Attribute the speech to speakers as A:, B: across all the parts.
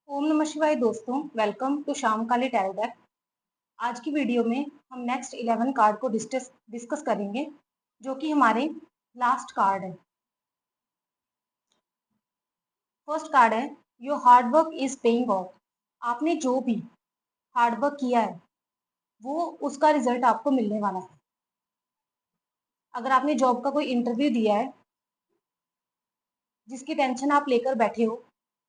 A: ओम नमः शिवाय दोस्तों, वेलकम टू शाम काली टैरो डेक। आज की वीडियो में हम नेक्स्ट 11 कार्ड को डिस्कस करेंगे, जो कि हमारे लास्ट कार्ड है। फर्स्ट कार्ड है your hard work is paying off. आपने जो भी हार्ड वर्क किया है वो उसका रिजल्ट आपको मिलने वाला है। अगर आपने जॉब का कोई इंटरव्यू दिया है जिसकी टेंशन आप लेकर बैठे हो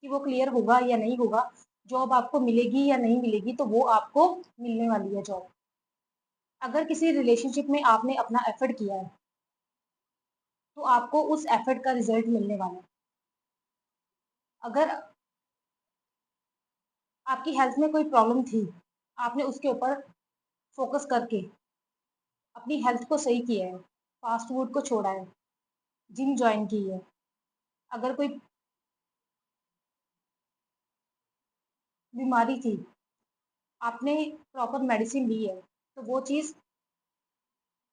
A: कि वो क्लियर होगा या नहीं होगा, जॉब आपको मिलेगी या नहीं मिलेगी, तो वो आपको मिलने वाली है जॉब। अगर किसी रिलेशनशिप में आपने अपना एफर्ट किया है तो आपको उस एफर्ट का रिजल्ट मिलने वाला है। अगर आपकी हेल्थ में कोई प्रॉब्लम थी, आपने उसके ऊपर फोकस करके अपनी हेल्थ को सही किया है, फास्ट फूड को छोड़ा है, जिम ज्वाइन की है, अगर कोई बीमारी थी, आपने प्रॉपर मेडिसिन ली है, तो वो चीज़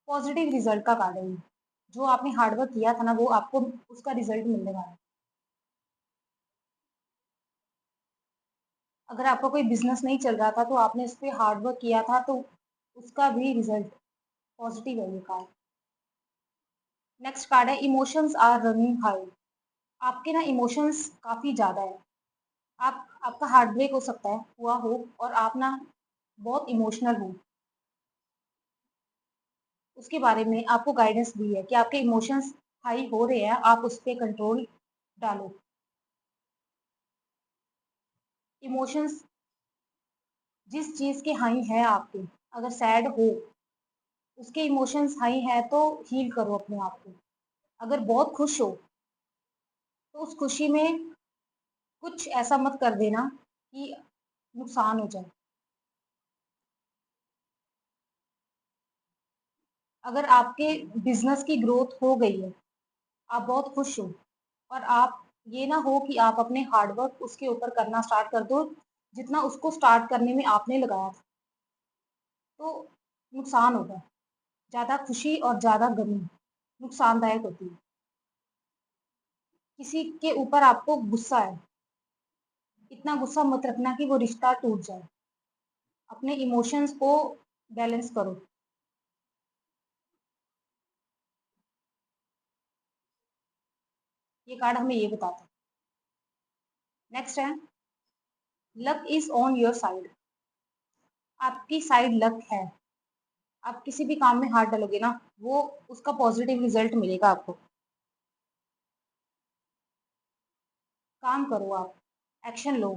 A: पॉजिटिव रिजल्ट का कार्ड है। जो आपने हार्डवर्क किया था ना, वो आपको उसका रिजल्ट मिलने वाला है। अगर आपका कोई बिजनेस नहीं चल रहा था तो आपने उस पर हार्डवर्क किया था, तो उसका भी रिजल्ट पॉजिटिव है ये कार्ड। नेक्स्ट कार्ड है इमोशंस आर रनिंग हाई। आपके ना इमोशंस काफ़ी ज़्यादा है। आपका हार्ट ब्रेक हो सकता है हुआ हो और आप ना बहुत इमोशनल हो। उसके बारे में आपको गाइडेंस दी है कि आपके इमोशंस हाई हो रहे हैं, आप उस पर कंट्रोल डालो। इमोशंस जिस चीज़ के हाई है आपके, अगर सैड हो, उसके इमोशंस हाई है तो हील करो अपने आप को। अगर बहुत खुश हो तो उस खुशी में कुछ ऐसा मत कर देना कि नुकसान हो जाए। अगर आपके बिजनेस की ग्रोथ हो गई है, आप बहुत खुश हो, और आप ये ना हो कि आप अपने हार्डवर्क उसके ऊपर करना स्टार्ट कर दो जितना उसको स्टार्ट करने में आपने लगाया था, तो नुकसान होगा। ज़्यादा खुशी और ज़्यादा गमी नुकसानदायक होती है। किसी के ऊपर आपको गुस्सा है, इतना गुस्सा मत रखना कि वो रिश्ता टूट जाए। अपने इमोशंस को बैलेंस करो। ये कार्ड हमें ये बताता है। नेक्स्ट है luck is on your side. आपकी साइड लक है। आप किसी भी काम में हाथ डालोगे ना, वो उसका पॉजिटिव रिजल्ट मिलेगा आपको। काम करो, आप एक्शन लो।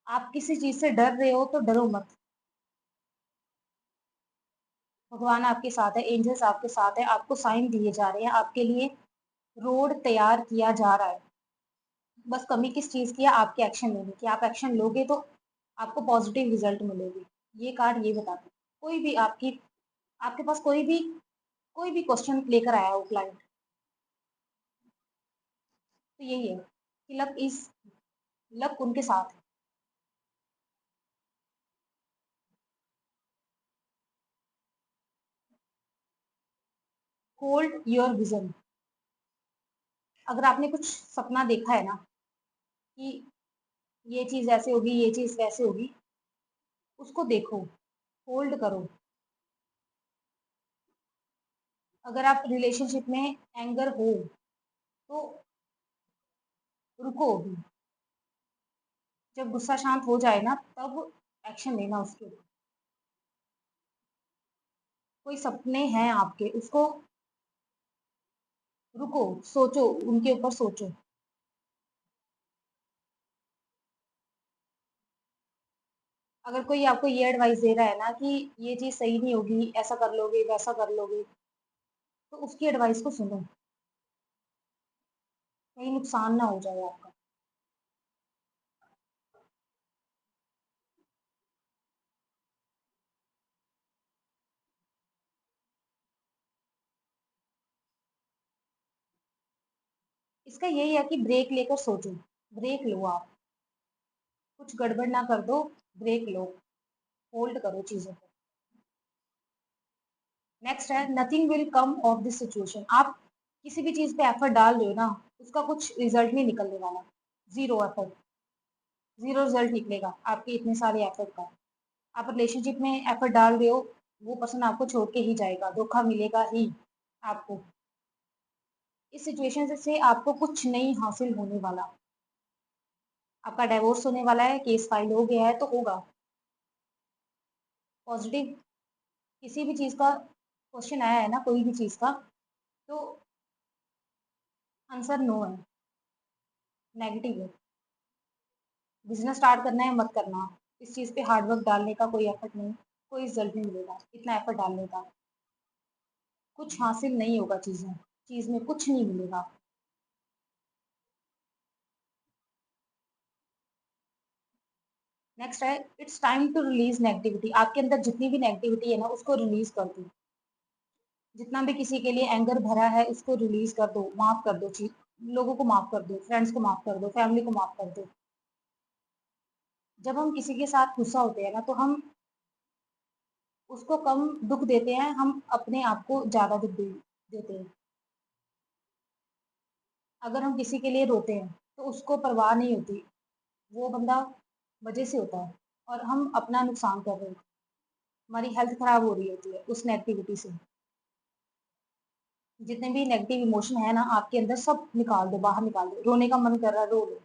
A: आप किसी चीज से डर रहे हो तो डरो मत। भगवान आपके साथ है, एंजल्स आपके साथ है, आपको साइन दिए जा रहे हैं, आपके लिए रोड तैयार किया जा रहा है। बस कमी किस चीज की है? आपके एक्शन लेने की। आप एक्शन लोगे तो आपको पॉजिटिव रिजल्ट मिलेगी। ये कार्ड ये बताता है। कोई भी आपके पास कोई भी क्वेश्चन लेकर आया हो क्लाइंट, तो यही है कि लक उनके साथ है। Hold your vision. अगर आपने कुछ सपना देखा है ना कि ये चीज ऐसे होगी, ये चीज वैसे होगी, उसको देखो, होल्ड करो। अगर आप रिलेशनशिप में एंगर हो तो रुको अभी। जब गुस्सा शांत हो जाए ना, तब एक्शन लेना उसके ऊपर। कोई सपने हैं आपके, उसको रुको, सोचो, उनके ऊपर सोचो। अगर कोई आपको ये एडवाइस दे रहा है ना कि ये चीज सही नहीं होगी, ऐसा कर लोगे, वैसा कर लोगे, तो उसकी एडवाइस को सुनो, कहीं नुकसान ना हो जाए आपका। इसका यही है कि ब्रेक लेकर सोचो। ब्रेक लो आप, कुछ गड़बड़ ना कर दो। ब्रेक लो, होल्ड करो चीजों को। नेक्स्ट है nothing will come of this situation. आप किसी भी चीज पे एफर्ट डाल रहे हो ना, उसका कुछ रिजल्ट नहीं निकलने वाला। जीरो एफर्ट, जीरो रिजल्ट निकलेगा आपके इतने सारे एफर्ट का। आप रिलेशनशिप में एफर्ट डाल रहे हो, वो पर्सन आपको छोड़ के ही जाएगा, धोखा मिलेगा ही आपको। इस सिचुएशन से आपको कुछ नहीं हासिल होने वाला। आपका डिवोर्स होने वाला है, केस फाइल हो गया है तो होगा। पॉजिटिव किसी भी चीज का क्वेश्चन आया है ना, कोई भी चीज का, तो आंसर नो है, नेगेटिव है। बिजनेस स्टार्ट करना है मत करना, इस चीज पे हार्ड वर्क डालने का कोई एफर्ट नहीं, कोई रिजल्ट नहीं मिलेगा इतना एफर्ट डालने का। कुछ हासिल नहीं होगा, चीज में कुछ नहीं मिलेगा। नेक्स्ट है it's time to release negativity. आपके अंदर जितनी भी नेगेटिविटी है ना, उसको रिलीज कर दो। जितना भी किसी के लिए एंगर भरा है उसको रिलीज कर दो, माफ कर दो, चीज लोगों को माफ कर दो, फ्रेंड्स को माफ कर दो, फैमिली को माफ कर दो। जब हम किसी के साथ गुस्सा होते हैं ना, तो हम उसको कम दुख देते हैं, हम अपने आप को ज्यादा देते हैं। अगर हम किसी के लिए रोते हैं तो उसको परवाह नहीं होती, वो बंदा वजह से होता है, और हम अपना नुकसान कर रहे हैं, हमारी हेल्थ खराब हो रही होती है उस नेगेटिविटी से। जितने भी नेगेटिव इमोशन है ना आपके अंदर, सब निकाल दो, बाहर निकाल दो। रोने का मन कर रहा है, रो लो।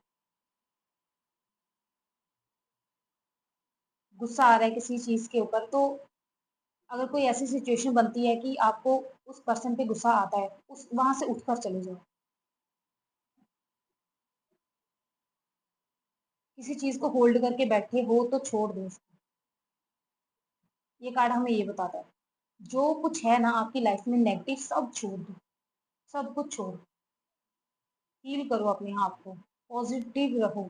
A: गुस्सा आ रहा है किसी चीज के ऊपर, तो अगर कोई ऐसी सिचुएशन बनती है कि आपको उस पर्सन पे गुस्सा आता है, उस वहां से उठकर चले जाओ। किसी चीज को होल्ड करके बैठे हो तो छोड़ दो उसको। ये कार्ड हमें ये बताता है, जो कुछ है ना आपकी लाइफ में नेगेटिव, सब छोड़ दो, सब कुछ छोड़। हील करो अपने आप को, पॉजिटिव रहो।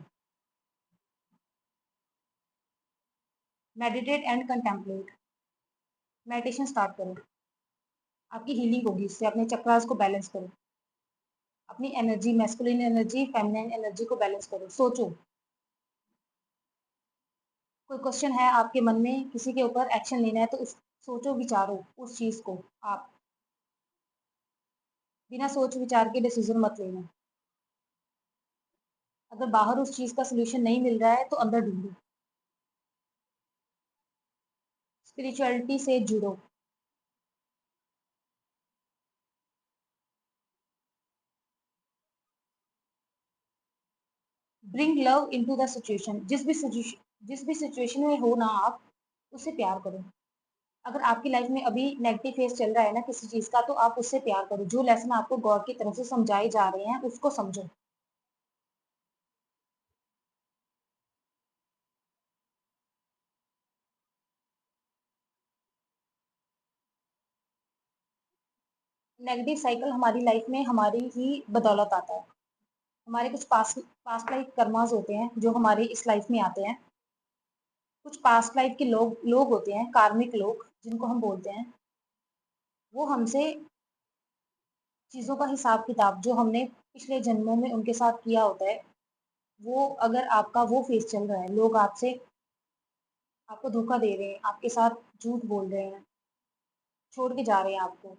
A: Meditate and contemplate. Meditation start करो, आपकी हीलिंग होगी इससे। अपने चक्रास को बैलेंस करो, अपनी energy, masculine energy, feminine energy को बैलेंस करो। सोचो, कोई क्वेश्चन है आपके मन में, किसी के ऊपर एक्शन लेना है, तो उस सोचो, विचारो उस चीज को। आप बिना सोच विचार के डिसीजन मत लेना। अगर बाहर उस चीज का सोल्यूशन नहीं मिल रहा है तो अंदर ढूंढो। स्पिरिचुअलिटी से जुड़ो। Bring love into the situation. जिस भी सिचुएशन में हो ना आप, उससे प्यार करो। अगर आपकी लाइफ में अभी नेगेटिव फेस चल रहा है ना किसी चीज का, तो आप उससे प्यार करो। जो लेसन आपको गॉड की तरफ से समझाए जा रहे हैं उसको समझो। नेगेटिव साइकिल हमारी लाइफ में हमारी ही बदौलत आता है। हमारे कुछ पास्ट लाइफ कर्मास होते हैं जो हमारे इस लाइफ में आते हैं। कुछ पास्ट लाइफ के लोग लोग होते हैं, कार्मिक लोग जिनको हम बोलते हैं। वो हमसे चीजों का हिसाब किताब, जो हमने पिछले जन्मों में उनके साथ किया होता है, वो अगर आपका वो फेस चल रहा है, लोग आपसे आपको धोखा दे रहे हैं, आपके साथ झूठ बोल रहे हैं, छोड़ के जा रहे हैं आपको,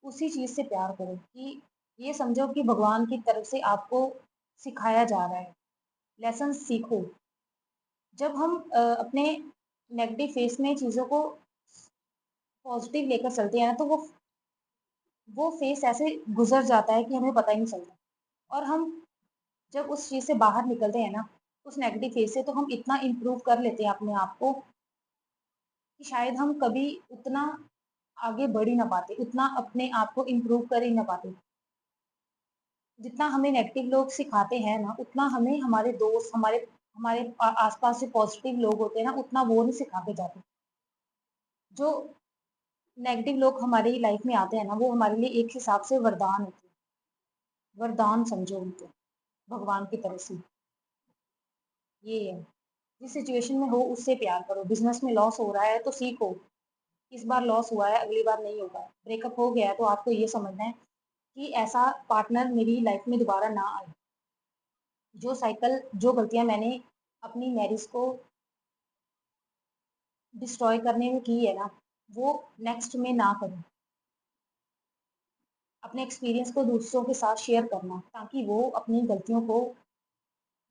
A: उसी चीज से प्यार करो। कि ये समझो कि भगवान की तरफ से आपको सिखाया जा रहा है, लेसन सीखो। जब हम अपने नेगेटिव फेस में चीजों को पॉजिटिव लेकर चलते हैं ना, तो वो फेस ऐसे गुजर जाता है कि हमें पता ही नहीं चलता। और हम जब उस चीज से बाहर निकलते हैं ना, उस नेगेटिव फेज से, तो हम इतना इम्प्रूव कर लेते हैं अपने आप को कि शायद हम कभी उतना आगे बढ़ ही ना पाते, उतना अपने आप को इम्प्रूव कर ही ना पाते। जितना हमें नेगेटिव लोग सिखाते हैं ना, उतना हमें हमारे दोस्त, हमारे हमारे आसपास जो पॉजिटिव लोग होते हैं ना, उतना वो नहीं सिखा के जाते। जो नेगेटिव लोग हमारी लाइफ में आते हैं ना, वो हमारे लिए एक हिसाब से वरदान होते हैं। वरदान समझो उनको, भगवान की तरफ से। ये है, जिस सिचुएशन में हो उससे प्यार करो। बिजनेस में लॉस हो रहा है तो सीखो, इस बार लॉस हुआ है, अगली बार नहीं होगा। ब्रेकअप हो गया है तो आपको ये समझना है कि ऐसा पार्टनर मेरी लाइफ में दोबारा ना आए। जो गलतियां मैंने अपनी मैरिज को डिस्ट्रॉय करने में की है ना, वो नेक्स्ट में ना करूं। अपने एक्सपीरियंस को दूसरों के साथ शेयर करना ताकि वो अपनी गलतियों को,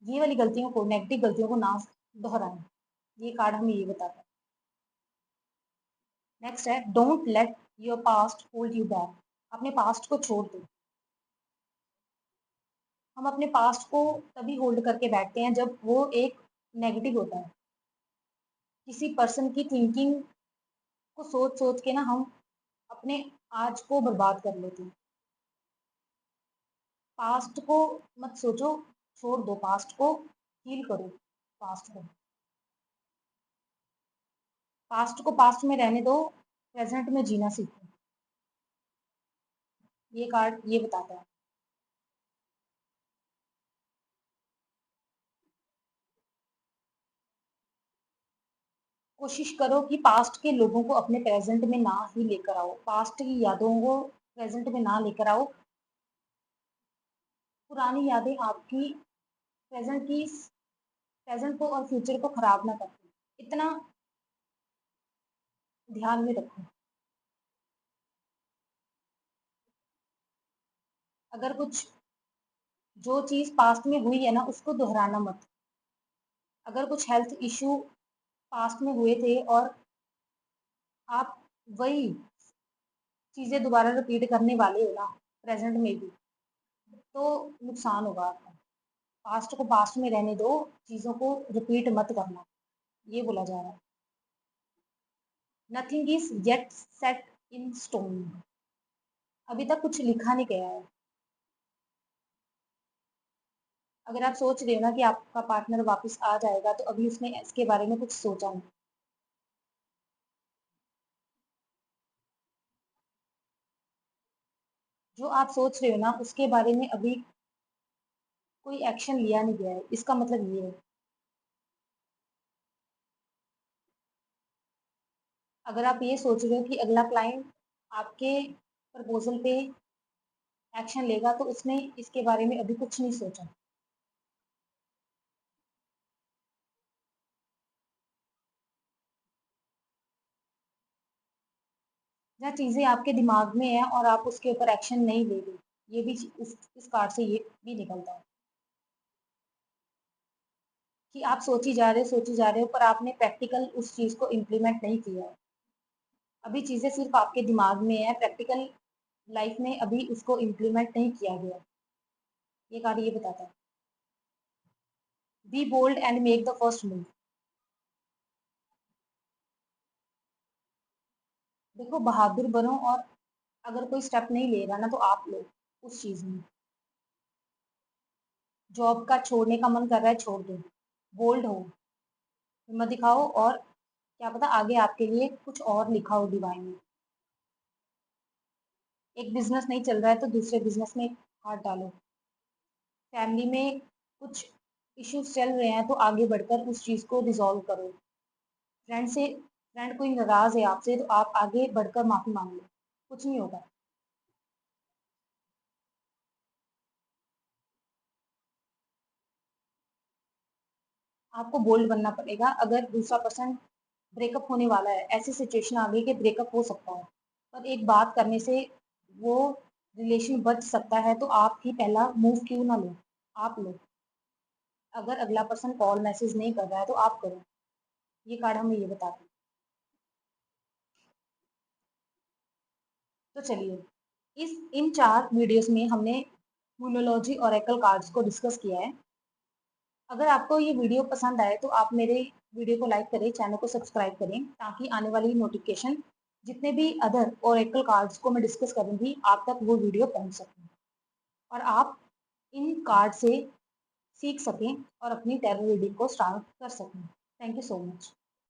A: ये वाली गलतियों को, नेगेटिव गलतियों को ना दोहराएं। ये कार्ड हमें ये बताता है। नेक्स्ट है don't let your past hold you back. अपने पास्ट को छोड़ दो। हम अपने पास्ट को तभी होल्ड करके बैठते हैं जब वो एक नेगेटिव होता है। किसी पर्सन की थिंकिंग को सोच सोच के ना हम अपने आज को बर्बाद कर लेते हैं। पास्ट को मत सोचो, छोड़ दो पास्ट को, हील करो पास्ट को। पास्ट को पास्ट में रहने दो, प्रेजेंट में जीना सीखो। ये कार्ड ये बताता है। कोशिश करो कि पास्ट के लोगों को अपने प्रेजेंट में ना ही लेकर आओ, पास्ट की यादों को प्रेजेंट में ना लेकर आओ। पुरानी यादें आपकी प्रेजेंट को और फ्यूचर को खराब ना करती, इतना ध्यान में रखो। अगर कुछ जो चीज पास्ट में हुई है ना उसको दोहराना मत। अगर कुछ हेल्थ इश्यू पास्ट में हुए थे और आप वही चीजें दोबारा रिपीट करने वाले हो ना प्रेजेंट में भी, तो नुकसान होगा आपका। पास्ट को पास्ट में रहने दो, चीजों को रिपीट मत करना, ये बोला जा रहा है। Nothing is yet set in stone. अभी तक कुछ लिखा नहीं गया है। अगर आप सोच रहे हो ना कि आपका पार्टनर वापस आ जाएगा, तो अभी उसने इसके बारे में कुछ सोचा नहीं। जो आप सोच रहे हो ना उसके बारे में अभी कोई एक्शन लिया नहीं गया है, इसका मतलब ये है। अगर आप ये सोच रहे हो कि अगला क्लाइंट आपके प्रपोजल पे एक्शन लेगा, तो उसने इसके बारे में अभी कुछ नहीं सोचा। जहाँ चीजें आपके दिमाग में है और आप उसके ऊपर एक्शन नहीं ले रहे, ये भी इस कार्ड से ये भी निकलता है कि आप सोची जा रहे हो, पर आपने प्रैक्टिकल उस चीज को इम्प्लीमेंट नहीं किया है। अभी चीजें सिर्फ आपके दिमाग में है, प्रैक्टिकल लाइफ में अभी उसको इम्प्लीमेंट नहीं किया गया। ये कार्ड ये बताता है। Be bold and make the first move. देखो बहादुर बनो, और अगर कोई स्टेप नहीं ले रहा ना तो आप लो उस चीज में। जॉब का छोड़ने का मन कर रहा है, छोड़ दो। बोल्ड हो, हिम्मत दिखाओ, और क्या पता आगे आपके लिए कुछ और लिखा हो डिवाइन में। एक बिजनेस नहीं चल रहा है तो दूसरे बिजनेस में हाथ डालो। फैमिली में कुछ इश्यूज चल रहे हैं तो आगे बढ़कर उस चीज को रिजॉल्व करो। फ्रेंड कोई नाराज है आपसे तो आप आगे बढ़कर माफी मांग लो, कुछ नहीं होगा। आपको बोल्ड बनना पड़ेगा। अगर दूसरा पर्सन ब्रेकअप होने वाला है, ऐसी सिचुएशन आ गई कि ब्रेकअप हो सकता है, पर एक बात करने से वो रिलेशन बच सकता है, तो आप ही पहला मूव क्यों ना लो, आप लो। अगर अगला पर्सन कॉल मैसेज नहीं कर रहा है तो आप करो। ये कार्ड हमें ये बताते हैं। तो चलिए, इस इन 4 वीडियोस में हमने न्यूमरोलॉजी और ओरेकल कार्ड्स को डिस्कस किया है। अगर आपको ये वीडियो पसंद आए तो आप मेरे वीडियो को लाइक करें, चैनल को सब्सक्राइब करें, ताकि आने वाली नोटिफिकेशन जितने भी अदर ओरेकल कार्ड्स को मैं डिस्कस करूंगी आप तक वो वीडियो पहुंच सके, और आप इन कार्ड से सीख सकें और अपनी टैरो रीडिंग को स्टार्ट कर सकें। Thank you so much.